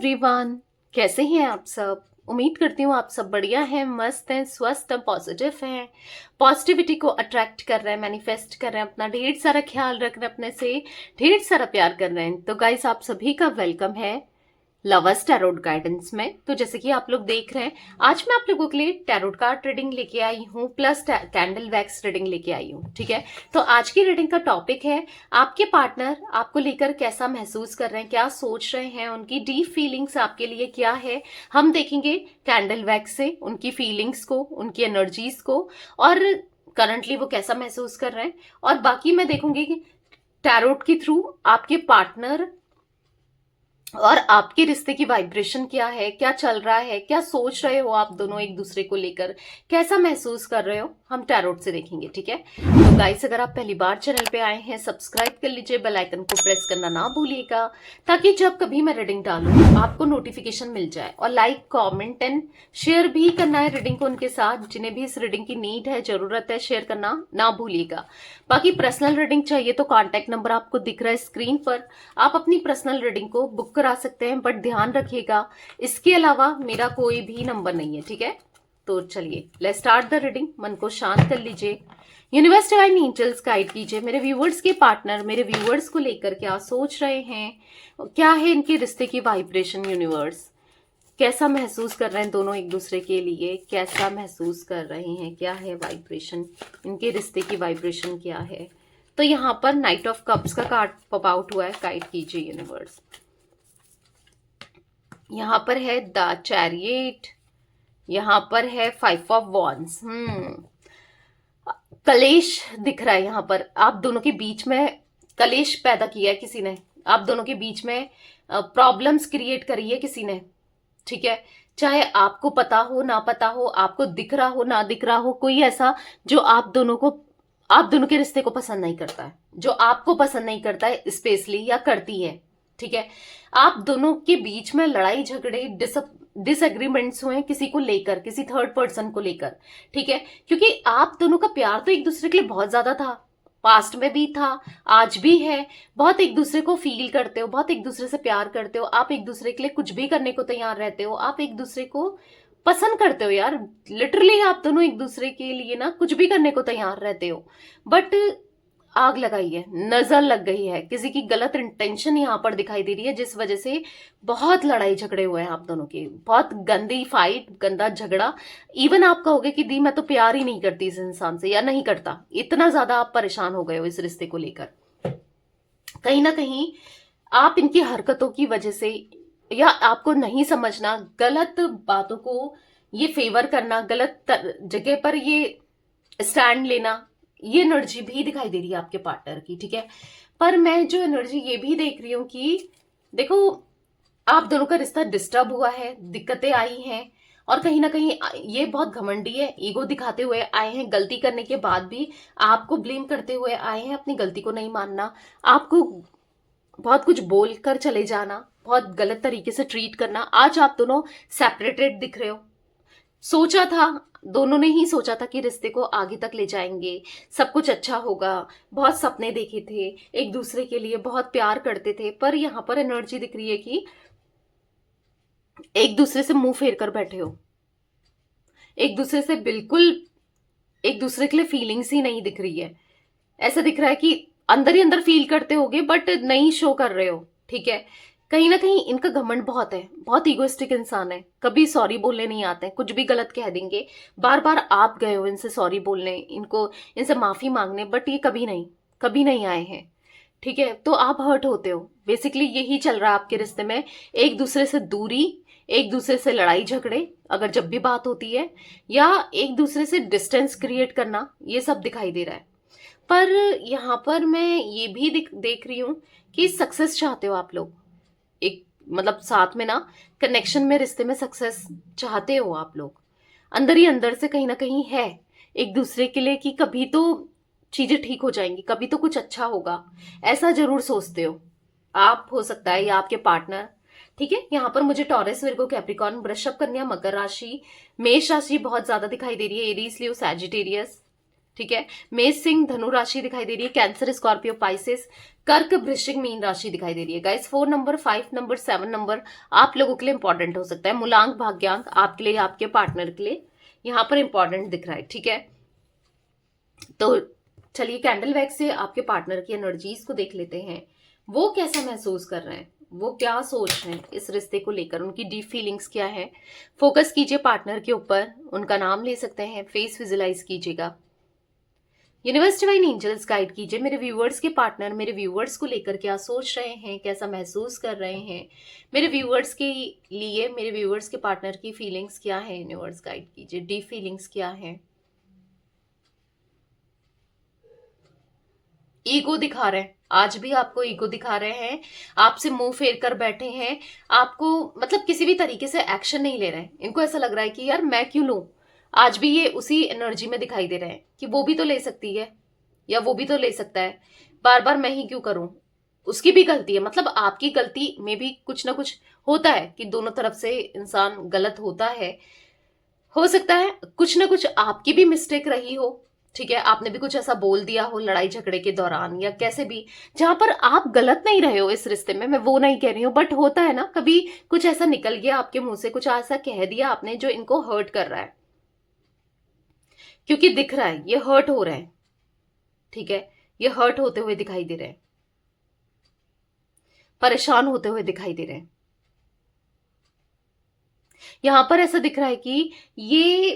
Everyone, कैसे हैं आप सब। उम्मीद करती हूँ आप सब बढ़िया हैं, मस्त हैं, स्वस्थ हैं, पॉजिटिव हैं, पॉजिटिविटी को अट्रैक्ट कर रहे हैं, मैनिफेस्ट कर रहे हैं, अपना ढेर सारा ख्याल रख रहे हैं, अपने से ढेर सारा प्यार कर रहे हैं। तो गाइस, आप सभी का वेलकम है लवर्स टैरोट गाइडेंस में। तो जैसे कि आप लोग देख रहे हैं, आज मैं आप लोगों के लिए टैरोट कार्ड रीडिंग लेके आई हूँ, प्लस कैंडल वैक्स रीडिंग लेके आई हूँ। ठीक है, तो आज की रीडिंग का टॉपिक है आपके पार्टनर आपको लेकर कैसा महसूस कर रहे हैं, क्या सोच रहे हैं, उनकी डीप फीलिंग्स आपके लिए क्या है। हम देखेंगे कैंडल वैक्स से उनकी फीलिंग्स को, उनकी एनर्जीज को, और करंटली वो कैसा महसूस कर रहे हैं। और बाकी मैं देखूंगी कि टैरोट के थ्रू आपके पार्टनर और आपके रिश्ते की वाइब्रेशन क्या है, क्या चल रहा है, क्या सोच रहे हो आप दोनों एक दूसरे को लेकर, कैसा महसूस कर रहे हो, हम टैरोट से देखेंगे। ठीक है, तो गाइस, अगर आप पहली बार चैनल पे आए हैं, सब्सक्राइब कर लीजिए, बेल आइकन को प्रेस करना ना भूलिएगा, ताकि जब कभी मैं रीडिंग डालूं आपको नोटिफिकेशन मिल जाए। और लाइक, कॉमेंट एंड शेयर भी करना है रीडिंग को उनके साथ, जिन्हें भी इस रीडिंग की नीड है, जरूरत है, शेयर करना ना भूलिएगा। बाकी पर्सनल रीडिंग चाहिए तो कॉन्टैक्ट नंबर आपको दिख रहा है स्क्रीन पर, आप अपनी पर्सनल रीडिंग को बुक करा सकते हैं, बट ध्यान रखिएगा इसके अलावा मेरा कोई भी नंबर नहीं है। ठीक है, तो चलिए लेट्स स्टार्ट द रीडिंग। मन को शांत कर लीजिए, यूनिवर्स डिवाइन एंजल्स गाइड कीजिए मेरे व्यूवर्स के पार्टनर मेरे व्यूवर्स को लेकर क्या सोच रहे हैं, क्या है इनके रिश्ते की वाइब्रेशन। यूनिवर्स कैसा महसूस कर रहे हैं दोनों एक दूसरे के लिए, कैसा महसूस कर रहे हैं, क्या है वाइब्रेशन, इनके रिश्ते की वाइब्रेशन क्या है। तो यहाँ पर नाइट ऑफ कप्स का कार्ड पॉप आउट हुआ है, गाइड कीजिए यूनिवर्स। यहाँ पर है द चैरियट, यहाँ पर है 5 ऑफ वॉन्ड्स। कलेश दिख रहा है यहाँ पर, आप दोनों के बीच में कलेश पैदा किया है किसी ने, आप दोनों के बीच में प्रॉब्लम्स क्रिएट करी है किसी ने। ठीक है, चाहे आपको पता हो ना पता हो, आपको दिख रहा हो ना दिख रहा हो, कोई ऐसा जो आप दोनों के रिश्ते को पसंद नहीं करता है, जो आपको पसंद नहीं करता है स्पेशली, या करती है। ठीक है, आप दोनों के बीच में लड़ाई झगड़े, डिसएग्रीमेंट्स हुए किसी को लेकर, किसी थर्ड पर्सन को लेकर। ठीक है, क्योंकि आप दोनों का प्यार तो एक दूसरे के लिए बहुत ज्यादा था, पास्ट में भी था, आज भी है। बहुत एक दूसरे को फील करते हो, बहुत एक दूसरे से प्यार करते हो, आप एक दूसरे के लिए कुछ भी करने को तैयार रहते हो, आप एक दूसरे को पसंद करते हो यार। लिटरली आप दोनों एक दूसरे के लिए ना कुछ भी करने को तैयार रहते हो, बट आग लगाई है, नजर लग गई है, किसी की गलत इंटेंशन यहाँ पर दिखाई दे रही है, जिस वजह से बहुत लड़ाई झगड़े हुए हैं आप दोनों के, बहुत गंदी फाइट, गंदा झगड़ा। इवन आप कहोगे कि दी मैं तो प्यार ही नहीं करती इस इंसान से, या नहीं करता, इतना ज्यादा आप परेशान हो गए हो इस रिश्ते को लेकर। कहीं ना कहीं आप इनकी हरकतों की वजह से, या आपको नहीं समझना, गलत बातों को ये फेवर करना, गलत जगह पर ये स्टैंड लेना, ये एनर्जी भी दिखाई दे रही है आपके पार्टनर की। ठीक है, पर मैं जो एनर्जी ये भी देख रही हूं कि देखो, आप दोनों का रिश्ता डिस्टर्ब हुआ है, दिक्कतें आई हैं, और कहीं ना कहीं ये बहुत घमंडी है, ईगो दिखाते हुए आए हैं, गलती करने के बाद भी आपको ब्लेम करते हुए आए हैं, अपनी गलती को नहीं मानना, आपको बहुत कुछ बोल कर चले जाना, बहुत गलत तरीके से ट्रीट करना। आज आप दोनों सेपरेटेड दिख रहे हो। सोचा था, दोनों ने ही सोचा था कि रिश्ते को आगे तक ले जाएंगे, सब कुछ अच्छा होगा, बहुत सपने देखे थे, एक दूसरे के लिए बहुत प्यार करते थे, पर यहाँ पर एनर्जी दिख रही है कि एक दूसरे से मुंह फेर कर बैठे हो, एक दूसरे से बिल्कुल, एक दूसरे के लिए फीलिंग्स ही नहीं दिख रही है। ऐसा दिख रहा है कि अंदर ही अंदर फील करते होगे, बट नहीं शो कर रहे हो। ठीक है, कहीं ना कहीं इनका घमंड बहुत है, बहुत ईगोइस्टिक इंसान है, कभी सॉरी बोलने नहीं आते हैं, कुछ भी गलत कह देंगे। बार बार आप गए हो इनसे सॉरी बोलने, इनसे माफी मांगने, बट ये कभी नहीं आए हैं। ठीक है, तो आप हर्ट होते हो। बेसिकली यही चल रहा है आपके रिश्ते में, एक दूसरे से दूरी, एक दूसरे से लड़ाई झगड़े अगर जब भी बात होती है, या एक दूसरे से डिस्टेंस क्रिएट करना, ये सब दिखाई दे रहा है। पर यहाँ पर मैं ये भी देख रही हूँ कि सक्सेस चाहते हो आप लोग, एक मतलब साथ में ना, कनेक्शन में, रिश्ते में सक्सेस चाहते हो आप लोग, अंदर ही अंदर से कहीं ना कहीं है एक दूसरे के लिए कि कभी तो चीजें ठीक हो जाएंगी, कभी तो कुछ अच्छा होगा, ऐसा जरूर सोचते हो आप, हो सकता है या आपके पार्टनर। ठीक है, यहाँ पर मुझे टॉरस, विर्गो, कैप्रिकॉर्न, वृषभ, कन्या, मकर राशि, मेष राशि बहुत ज्यादा दिखाई दे रही है, एरीज, लियो, सैजिटेरियस, ठीक है। मेष सिंह धनु राशि दिखाई दे रही है, कैंसर स्कॉर्पियो पाइसेस, कर्क वृश्चिक मीन राशि दिखाई दे रही है। गाइस 4 नंबर, 5 नंबर, 7 नंबर आप लोगों के लिए इंपॉर्टेंट हो सकता है। मूलांक भाग्यांक आपके लिए, आपके पार्टनर के लिए यहाँ पर इंपॉर्टेंट दिख रहा है। ठीक है, तो चलिए कैंडल वैक्स से आपके पार्टनर की एनर्जीज को देख लेते हैं। वो कैसा महसूस कर रहे हैं, वो क्या सोच रहे हैं इस रिश्ते को लेकर, उनकी डीप फीलिंग्स क्या है। फोकस कीजिए पार्टनर के ऊपर, उनका नाम ले सकते हैं, फेस विजुलाइज कीजिएगा। यूनिवर्स डिवाइन एंजल्स गाइड कीजिए मेरे व्यूअर्स के पार्टनर मेरे व्यूअर्स को लेकर क्या सोच रहे हैं, कैसा महसूस कर रहे हैं। मेरे व्यूअर्स के लिए, मेरे व्यूअर्स के पार्टनर की फीलिंग्स क्या है, यूनिवर्स गाइड कीजिए, डीप फीलिंग्स क्या है। ईगो दिखा रहे हैं, आज भी आपको ईगो दिखा रहे हैं, आपसे मुंह फेर कर बैठे हैं, आपको मतलब किसी भी तरीके से एक्शन नहीं ले रहे हैं। इनको ऐसा लग रहा है कि यार मैं क्यों लूं। आज भी ये उसी एनर्जी में दिखाई दे रहे हैं कि वो भी तो ले सकती है या वो भी तो ले सकता है, बार बार मैं ही क्यों करूं। उसकी भी गलती है, मतलब आपकी गलती में भी कुछ ना कुछ होता है कि दोनों तरफ से इंसान गलत होता है। हो सकता है कुछ ना कुछ आपकी भी मिस्टेक रही हो। ठीक है, आपने भी कुछ ऐसा बोल दिया हो लड़ाई झगड़े के दौरान या कैसे भी, जहां पर आप गलत नहीं रहे हो इस रिश्ते में, मैं वो नहीं कह रही हूँ, बट होता है ना कभी कुछ ऐसा निकल गया आपके मुंह से, कुछ ऐसा कह दिया आपने जो इनको हर्ट कर रहा है। क्योंकि दिख रहा है ये हर्ट हो रहे हैं। ठीक है, ये हर्ट होते हुए दिखाई दे रहे हैं, परेशान होते हुए दिखाई दे रहे हैं। यहां पर ऐसा दिख रहा है कि ये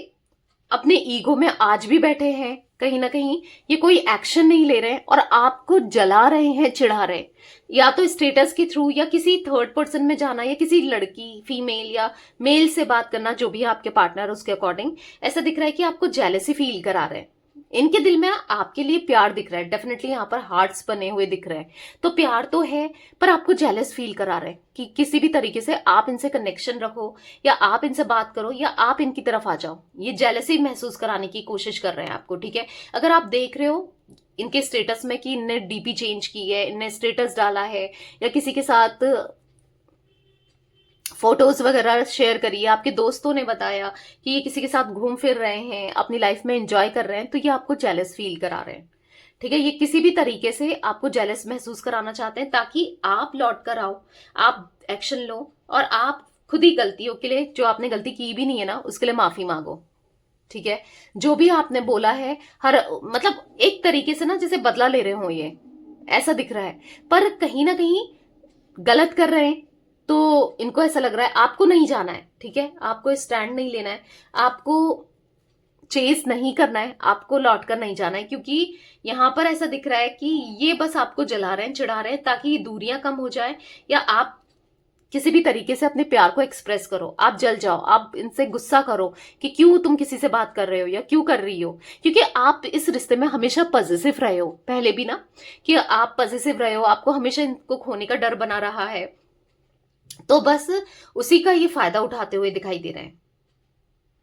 अपने ईगो में आज भी बैठे हैं, कहीं ना कहीं ये कोई एक्शन नहीं ले रहे हैं और आपको जला रहे हैं, चिढ़ा रहे हैं, या तो स्टेटस के थ्रू या किसी थर्ड पर्सन में जाना या किसी लड़की फीमेल या मेल से बात करना, जो भी है आपके पार्टनर उसके अकॉर्डिंग। ऐसा दिख रहा है कि आपको जेलसी फील करा रहे हैं। इनके दिल में आपके लिए प्यार दिख रहा है, डेफिनेटली यहाँ पर हार्ट्स बने हुए दिख रहे हैं, तो प्यार तो है, पर आपको जेलस फील करा रहे हैं कि किसी भी तरीके से आप इनसे कनेक्शन रखो या आप इनसे बात करो या आप इनकी तरफ आ जाओ। ये जेलसी महसूस कराने की कोशिश कर रहे हैं आपको। ठीक है, अगर आप देख रहे हो इनके स्टेटस में कि इनने डीपी चेंज की है, इनने स्टेटस डाला है या किसी के साथ फोटोज वगैरह शेयर करिए, आपके दोस्तों ने बताया कि ये किसी के साथ घूम फिर रहे हैं, अपनी लाइफ में एंजॉय कर रहे हैं, तो ये आपको जेलस फील करा रहे हैं। ठीक है, ये किसी भी तरीके से आपको जेलस महसूस कराना चाहते हैं ताकि आप लौट कर आओ, आप एक्शन लो और आप खुद ही गलतियों के लिए, जो आपने गलती की भी नहीं है ना, उसके लिए माफी मांगो। ठीक है, जो भी आपने बोला है, हर मतलब एक तरीके से ना जैसे बदला ले रहे हो, ये ऐसा दिख रहा है, पर कहीं ना कहीं गलत कर रहे हैं। तो इनको ऐसा लग रहा है आपको नहीं जाना है। ठीक है, आपको स्टैंड नहीं लेना है, आपको चेस नहीं करना है, आपको लौट कर नहीं जाना है, क्योंकि यहां पर ऐसा दिख रहा है कि ये बस आपको जला रहे हैं, चिढ़ा रहे हैं ताकि ये दूरियां कम हो जाए या आप किसी भी तरीके से अपने प्यार को एक्सप्रेस करो, आप जल जाओ, आप इनसे गुस्सा करो कि क्यों तुम किसी से बात कर रहे हो या क्यों कर रही हो। क्योंकि आप इस रिश्ते में हमेशा पॉजिटिव रहे हो, पहले भी ना, कि आप पॉजिटिव रहे हो, आपको हमेशा इनको खोने का डर बना रहा है, तो बस उसी का ये फायदा उठाते हुए दिखाई दे रहे हैं।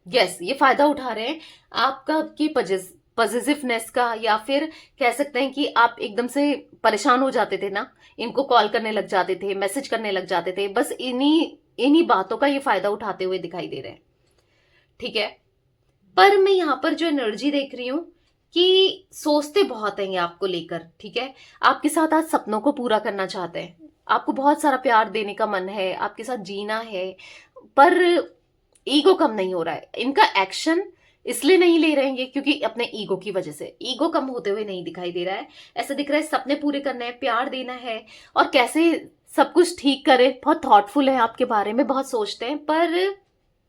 यस, ये फायदा उठा रहे हैं आपका, की पॉजिटिवनेस का, या फिर कह सकते हैं कि आप एकदम से परेशान हो जाते थे ना, इनको कॉल करने लग जाते थे, मैसेज करने लग जाते थे, बस इन्हीं इन्हीं बातों का ये फायदा उठाते हुए दिखाई दे रहे हैं। ठीक है, पर मैं यहाँ पर जो एनर्जी देख रही हूं कि सोचते बहुत हैं ये आपको लेकर। ठीक है, आपके साथ आज सपनों को पूरा करना चाहते हैं, आपको बहुत सारा प्यार देने का मन है, आपके साथ जीना है, पर ईगो कम नहीं हो रहा है। इनका एक्शन इसलिए नहीं ले रहे हैं ये क्योंकि अपने ईगो की वजह से, ईगो कम होते हुए नहीं दिखाई दे रहा है। ऐसा दिख रहा है सपने पूरे करने हैं, प्यार देना है और कैसे सब कुछ ठीक करे, बहुत थॉटफुल है आपके बारे में, बहुत सोचते हैं, पर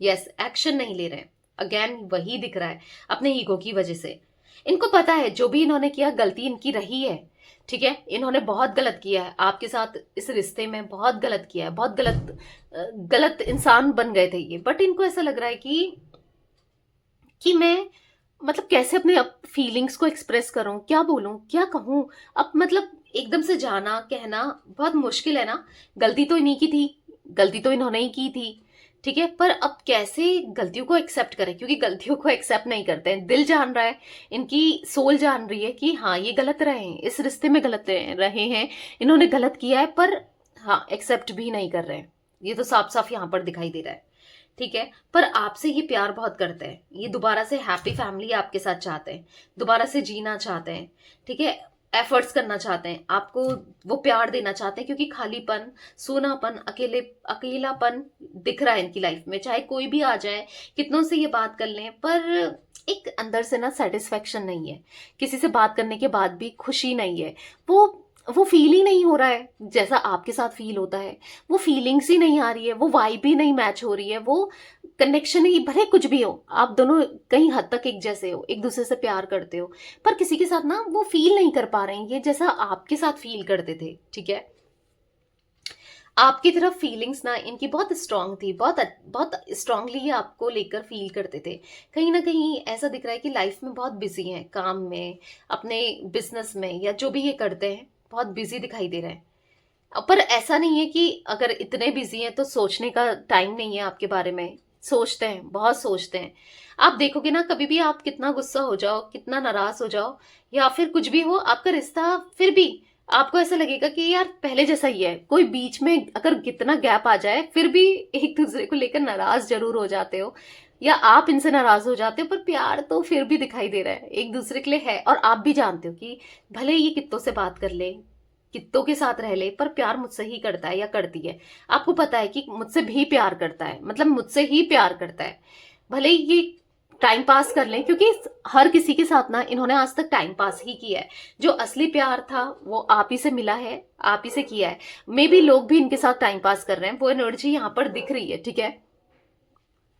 यस एक्शन नहीं ले रहे हैं। अगेन वही दिख रहा है, अपने ईगो की वजह से। इनको पता है जो भी इन्होंने किया गलती इनकी रही है। ठीक है, इन्होंने बहुत गलत किया है आपके साथ, इस रिश्ते में बहुत गलत किया है, बहुत गलत इंसान बन गए थे ये, बट इनको ऐसा लग रहा है कि मैं मतलब कैसे अपने फीलिंग्स को एक्सप्रेस करूं, क्या बोलूं, क्या कहूं। अब मतलब एकदम से जाना कहना बहुत मुश्किल है ना, गलती तो इन्हीं की थी, गलती तो इन्होंने ही की थी। ठीक है, पर अब कैसे गलतियों को एक्सेप्ट करें, क्योंकि गलतियों को एक्सेप्ट नहीं करते हैं। दिल जान रहा है, इनकी सोल जान रही है कि हाँ ये गलत रहे हैं, इस रिश्ते में गलत रहे हैं, इन्होंने गलत किया है, पर हाँ एक्सेप्ट भी नहीं कर रहे हैं। ये तो साफ साफ यहाँ पर दिखाई दे रहा है। ठीक है, पर आपसे ये प्यार बहुत करते हैं, ये दोबारा से हैप्पी फैमिली आपके साथ चाहते हैं, दोबारा से जीना चाहते हैं, ठीक है, एफर्ट्स करना चाहते हैं, आपको वो प्यार देना चाहते हैं, क्योंकि खालीपन, सूनापन, अकेलापन दिख रहा है इनकी लाइफ में। चाहे कोई भी आ जाए, कितनों से ये बात कर लें, पर एक अंदर से ना सेटिस्फेक्शन नहीं है, किसी से बात करने के बाद भी खुशी नहीं है, वो फील ही नहीं हो रहा है जैसा आपके साथ फील होता है, वो फीलिंग्स ही नहीं आ रही है, वो वाइब ही नहीं मैच हो रही है, वो कनेक्शन ही, भले कुछ भी हो, आप दोनों कहीं हद तक एक जैसे हो, एक दूसरे से प्यार करते हो, पर किसी के साथ ना वो फील नहीं कर पा रहे हैं ये जैसा आपके साथ फील करते थे। ठीक है, आपकी तरफ फीलिंग्स ना इनकी बहुत स्ट्रांग थी, बहुत बहुत स्ट्रांगली आपको लेकर फील करते थे। कहीं ना कहीं ऐसा दिख रहा है कि लाइफ में बहुत बिजी हैं, काम में, अपने बिजनेस में, या जो भी ये करते हैं बहुत बिजी दिखाई दे रहे हैं। पर ऐसा नहीं है कि अगर इतने बिजी हैं तो सोचने का टाइम नहीं है आपके बारे में। सोचते हैं, बहुत सोचते हैं। आप देखोगे ना, कभी भी आप कितना गुस्सा हो जाओ, कितना नाराज हो जाओ, या फिर कुछ भी हो, आपका रिश्ता फिर भी आपको ऐसा लगेगा कि यार पहले जैसा ही है। कोई बीच में अगर कितना गैप आ जाए, फिर भी एक दूसरे को लेकर नाराज जरूर हो जाते हो, या आप इनसे नाराज हो जाते हो, पर प्यार तो फिर भी दिखाई दे रहा है, एक दूसरे के लिए है। और आप भी जानते हो कि भले ये कित्तों से बात कर ले, कित्तों के साथ रह ले, पर प्यार मुझसे ही करता है या करती है। आपको पता है कि मुझसे भी प्यार करता है, मतलब मुझसे ही प्यार करता है। भले ही ये टाइम पास कर लें, क्योंकि हर किसी के साथ ना इन्होंने आज तक टाइम पास ही किया है। जो असली प्यार था वो आप ही से मिला है, आप ही से किया है। मे बी लोग भी इनके साथ टाइम पास कर रहे हैं, वो एनर्जी यहाँ पर दिख रही है। ठीक है,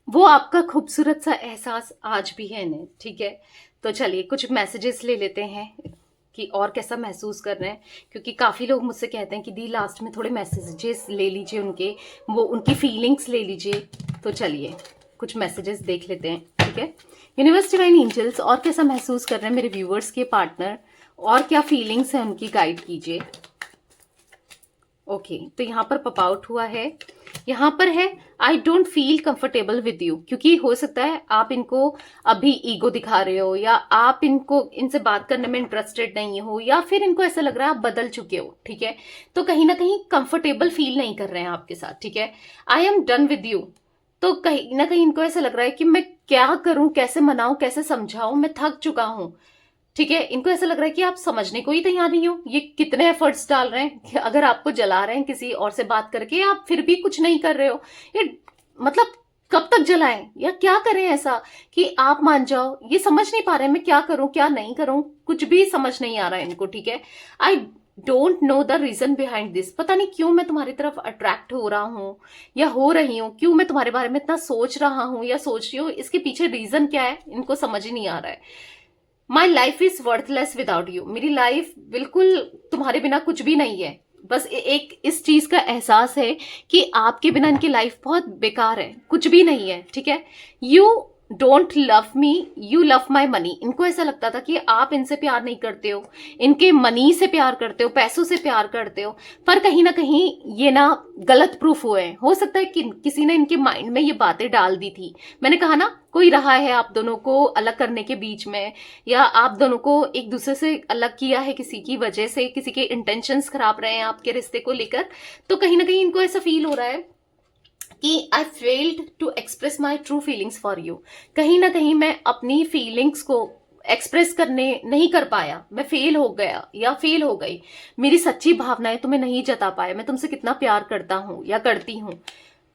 वो आपका खूबसूरत सा एहसास आज भी है इन्हें। ठीक है, तो चलिए कुछ मैसेजेस ले लेते हैं कि और कैसा महसूस कर रहे हैं, क्योंकि काफ़ी लोग मुझसे कहते हैं कि दी लास्ट में थोड़े मैसेजेस ले लीजिए उनके, वो उनकी फीलिंग्स ले लीजिए। तो चलिए कुछ मैसेजेस देख लेते हैं। ठीक है, यूनिवर्स डिवाइन एंजल्स और कैसा महसूस कर रहे हैं मेरे व्यूवर्स के पार्टनर, और क्या फीलिंग्स हैं उनकी, गाइड कीजिए। ओके, तो यहाँ पर पॉप आउट हुआ है, यहाँ पर है I don't feel comfortable with you, क्योंकि हो सकता है आप इनको अभी ईगो दिखा रहे हो, या आप इनसे बात करने में इंटरेस्टेड नहीं हो, या फिर इनको ऐसा लग रहा है आप बदल चुके हो। ठीक है, तो कहीं ना कहीं कंफर्टेबल फील नहीं कर रहे हैं आपके साथ। ठीक है, I am done with you, तो कहीं ना कहीं इनको ऐसा लग रहा है कि मैं क्या करूं, कैसे मनाऊं, कैसे समझाऊं, मैं थक चुका हूं। ठीक है, इनको ऐसा लग रहा है कि आप समझने को ही तैयार नहीं हो। ये कितने एफर्ट्स डाल रहे हैं कि अगर आपको जला रहे हैं किसी और से बात करके, आप फिर भी कुछ नहीं कर रहे हो। ये मतलब कब तक जलाएं, या क्या करें ऐसा कि आप मान जाओ। ये समझ नहीं पा रहे हैं मैं क्या करूं क्या नहीं करूं, कुछ भी समझ नहीं आ रहा है इनको। ठीक है, I don't know the reason behind this, पता नहीं क्यों मैं तुम्हारी तरफ अट्रैक्ट हो रहा हूं या हो रही हूं, क्यों मैं तुम्हारे बारे में इतना सोच रहा हूं या सोच रही हूँ, इसके पीछे रीजन क्या है इनको समझ ही नहीं आ रहा है। My life is worthless without you, मेरी लाइफ बिल्कुल तुम्हारे बिना कुछ भी नहीं है। बस एक इस चीज का एहसास है कि आपके बिना इनकी लाइफ बहुत बेकार है, कुछ भी नहीं है। ठीक है, you don't love me, you love my money, इनको ऐसा लगता था कि आप इनसे प्यार नहीं करते हो, इनके मनी से प्यार करते हो, पैसों से प्यार करते हो। पर कहीं ना कहीं ये ना गलत प्रूफ हुए हैं। हो सकता है कि किसी ने इनके माइंड में ये बातें डाल दी थी। मैंने कहा ना, कोई रहा है आप दोनों को अलग करने के बीच में, या आप दोनों को एक दूसरे से अलग किया है किसी की वजह से, किसी के इंटेंशंस खराब रहे हैं आपके रिश्ते को लेकर। तो कहीं ना कहीं इनको ऐसा फील हो रहा है कि I failed to express my true feelings for you. कहीं ना कहीं मैं अपनी फीलिंग्स को एक्सप्रेस करने नहीं कर पाया, मैं फेल हो गया या फेल हो गई, मेरी सच्ची भावनाएं तुम्हें नहीं जता पाया, मैं तुमसे कितना प्यार करता हूं या करती हूं।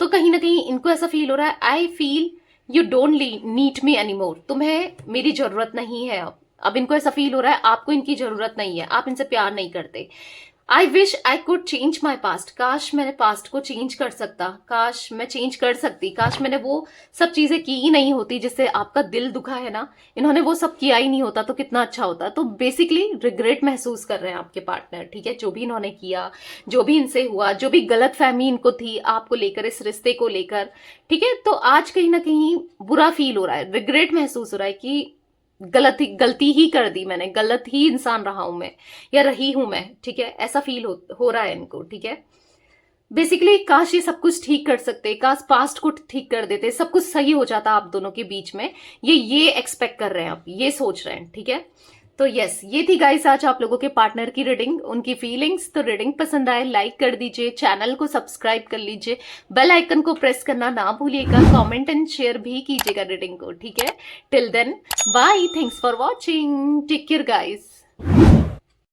तो कहीं ना कहीं इनको ऐसा फील हो रहा है, I feel you don't need me any more, तुम्हें मेरी जरूरत नहीं है। अब इनको ऐसा फील हो रहा है आपको इनकी जरूरत नहीं है, आप इनसे प्यार नहीं करते। I wish I could change my past, काश मैंने पास्ट को चेंज कर सकता, काश मैं चेंज कर सकती, काश मैंने वो सब चीजें की ही नहीं होती जिससे आपका दिल दुखा है ना, इन्होंने वो सब किया ही नहीं होता तो कितना अच्छा होता। तो बेसिकली रिग्रेट महसूस कर रहे हैं आपके पार्टनर। ठीक है, जो भी इन्होंने किया, जो भी इनसे हुआ, जो भी गलत फहमी इनको थी आपको लेकर, इस रिश्ते को लेकर। ठीक है, तो आज कहीं ना कहीं बुरा फील हो रहा है, रिग्रेट महसूस हो रहा है कि गलती ही कर दी मैंने, गलत ही इंसान रहा हूं मैं या रही हूं मैं। ठीक है, ऐसा फील हो रहा है इनको। ठीक है, बेसिकली काश ये सब कुछ ठीक कर सकते, काश पास्ट को ठीक कर देते, सब कुछ सही हो जाता आप दोनों के बीच में। ये एक्सपेक्ट कर रहे हैं, आप ये सोच रहे हैं। ठीक है, तो यस, ये थी गाइस आज आप लोगों के पार्टनर की रीडिंग, उनकी फीलिंग्स। तो रीडिंग पसंद आए लाइक कर दीजिए, चैनल को सब्सक्राइब कर लीजिए, बेल आइकन को प्रेस करना ना भूलिएगा, कमेंट एंड शेयर भी कीजिएगा रीडिंग को, ठीक है। Till then bye, thanks for watching, take care guys.